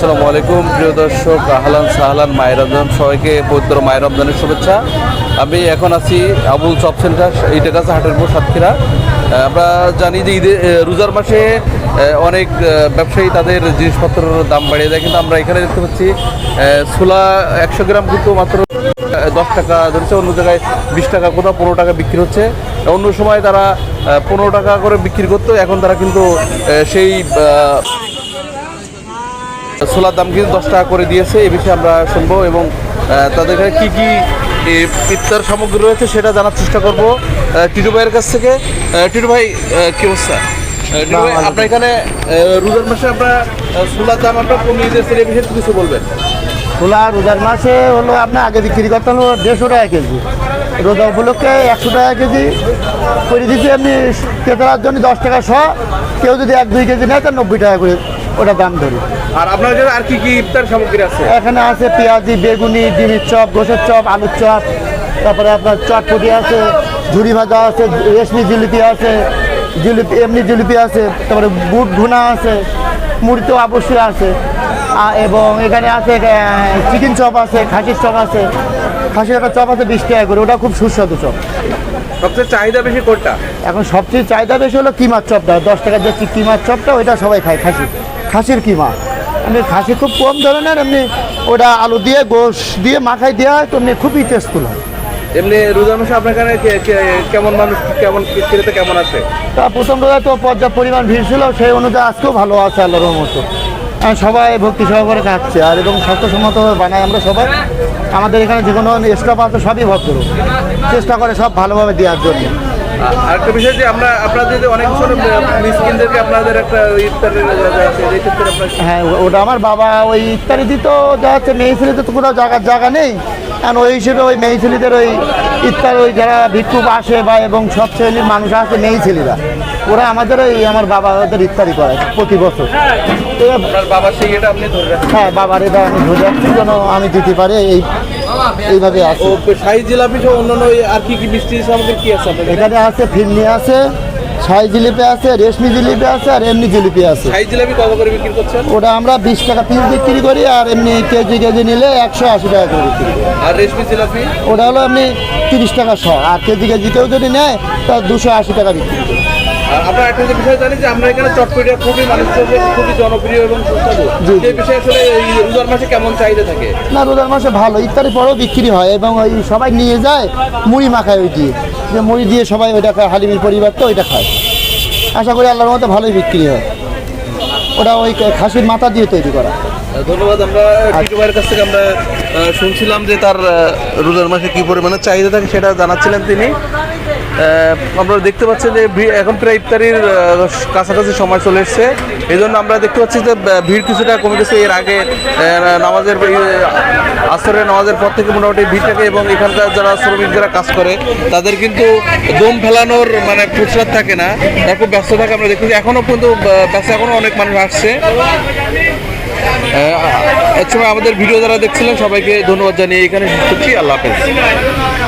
আসসালামু আলাইকুম প্রিয় দর্শক, আহলান সাহলান, মায়ের রমজান। সবাইকে পবিত্র মায়ের রমজানের শুভেচ্ছা। আমি এখন আছি আবুল চপ সেন্টার, ইটাগাছা হাটের মোড়, সাতক্ষীরা। আমরা জানি যে রোজার মাসে অনেক ব্যবসায়ী তাদের জিনিসপত্রের দাম বাড়িয়ে দেয়, কিন্তু আমরা এখানে দেখতে পাচ্ছি ছোলা 100 গ্রাম কিন্তু মাত্র 10 টাকা ধরেছে, অন্য জায়গায় 20 টাকা, কোথাও 15 টাকা বিক্রি হচ্ছে। অন্য সময় তারা 15 টাকা করে বিক্রি করতো, এখন তারা কিন্তু সেই ছোলার দাম কিন্তু 10 টাকা করে দিয়েছে। এই বিষয়ে আমরা শুনবো এবং তাদের এখানে কী কী ইফতার সামগ্রী রয়েছে সেটা জানার চেষ্টা করব টিটু ভাইয়ের কাছ থেকে। টিটু ভাই, কি অবস্থা? টিটু ভাই, আপনার এখানে রোজার মাসে আমরা ছোলার দাম আমরা কমিয়ে দিয়েছি, এই বিষয়ে কিছু বলবেন? ছোলা রোজার মাসে হলো আপনার আগে বিক্রি করতে হলো 150 টাকা কেজি, রোজা উপলক্ষে 100 টাকা কেজি করে দিচ্ছি। এমনি ক্রেতার জন্য 10 টাকা শ, কেউ যদি 1-2 কেজি নেয় তার 90 টাকা করে ওটা দাম ধরি। আর আপনার কাছে আর কি কি ইফতার সামগ্রী আছে? এখানে আছে পেঁয়াজি, বেগুনি, ডিমের চপ, গোসের চপ, আলুর চপ, তারপরে আপনার চটপটি আছে, ঝুড়ি ভাজা আছে, রেশমি জিলিপি আছে, এমনি জিলিপি আছে, তারপরে বুট ভুনা আছে, মুড়ি তো অবশ্যই আছে, এবং এখানে আছে চিকেন চপ আছে, খাসির চপ আছে। খাসির একটা চপ আছে 20 টাকা করে, ওটা খুব সুস্বাদু চপ। সবচেয়ে চাহিদা বেশি কোনটা? এখন সবচেয়ে চাহিদা বেশি হলো কিমার চপটা, 10 টাকার যে কিমার চপটা, ওইটা সবাই খায়। খাসির কিমা এমনি খাসি খুব কম ধরনের, এমনি ওটা আলু দিয়ে গোশ দিয়ে মাখাই দেওয়া হয়, তো এমনি খুবই টেস্টফুল হয়। এমনি রোজার মাসে আপনার এখানে কেমন মানুষ, কেমন ক্রেতা কেমন আছে? তা প্রথম রোজায় তো পর্যাপ্ত পরিমাণ ভিড় ছিল, সেই অনুযায়ী আজকেও ভালো আছে আল্লাহর মতো। সবাই ভক্তি সহকারে খাচ্ছে আর এবং স্বাস্থ্যসম্মতভাবে বানাই আমরা সবাই। আমাদের এখানে যে কোনো স্টাফ আছে সবই ভদ্র, চেষ্টা করে সব ভালোভাবে দেওয়ার জন্য। আরেকটা বিষয় যে আপনাদের অনেক মিসকিনদেরকে আপনাদের একটা ইফতারের হ্যাঁ, ওটা আমার বাবা ওই ইফতারি দিত, যা হচ্ছে মেয়েছেলিতে তো কোনো জায়গা নেই, কারণ ওই হিসেবে ওই মেয়েছেলিদের ওই ইফতার, ওই যারা ভিক্ষুক আসে বা এবং সব শ্রেণীর মানুষ আছে মেয়েছেলিরা, ওরা আমাদের ওই আমার বাবা ওদের ইফতারি করায় প্রতি বছর। বাবার সেই এটা আপনি ধরে রাখছেন? হ্যাঁ, বাবার এটা আমি ধরে রাখছি যেন আমি দিতে পারি, এইভাবে আছে। শাহী জিলাপি সহ অন্যান্য আর কি কি মিষ্টি সামগ্রী কি আছে? এখানে আছে ফিরনি আছে, শাহী জিলিপি আছে, রেশমি জিলিপি আছে, আর এমনি জিলিপি আছে। শাহী জিলাপি কত করে বিক্রি করছেন? ওটা আমরা 20 টাকা পিস বিক্রি করি, আর এমনি কেজি নিলে 180 টাকা করে বিক্রি করি। আর রেশমি জিলাপি ওটা হলো এমনি 30 টাকা শ, আর কেজি কেউ যদি নেয় তার 280 টাকা বিক্রি করি। আর আমরা একটা বিষয় জানি যে আমরা এখানে চটপটি খুবই মানুষের খুবই জনপ্রিয় এবং সুস্বাদু। এই বিষয়ে আসলে এই রোজার মাসে কেমন চাহিদা থাকে? না, রোজার মাসে ভালো, ইফতারের পরেও বিক্রি হয় এবং ওই সবাই নিয়ে যায় মুড়ি মাখায়, ওই দিয়ে যে মুড়ি দিয়ে সবাই ওইটা খায়, হালিমের পরিবার তো ওইটা খায়। আশা করি আল্লাহর মতো ভালোই বিক্রি হয়। ওটা ওই খাসির মাথা দিয়ে তৈরি করা। ধন্যবাদ। আমরা টিটু ভাইয়ের কাছ থেকে আমরা শুনছিলাম যে তার রোজার মাসে কী পরিমাণে চাহিদা থাকে সেটা জানাচ্ছিলেন তিনি। আপনারা দেখতে পাচ্ছেন যে এখন প্রায় ইফতারির কাছাকাছি সময় চলে এসছে, এই জন্য আমরা দেখতে পাচ্ছি যে ভিড় কিছুটা কমে গেছে। এর আগে নামাজের আসরের নামাজের পর থেকে মোটামুটি ভিড় থাকে এবং এখানকার যারা শ্রমিক যারা কাজ করে তাদের কিন্তু দম ফেলানোর মানে ফুরসত থাকে না, খুব ব্যস্ত থাকে। আমরা দেখতে এখনও পর্যন্ত ব্যস্ত, এখনও অনেক মানুষ আসছে। এক সময় আমাদের ভিডিও যারা দেখছিলেন সবাইকে ধন্যবাদ জানিয়ে এখানে শেষ করছি। আল্লাহ হাফেজ।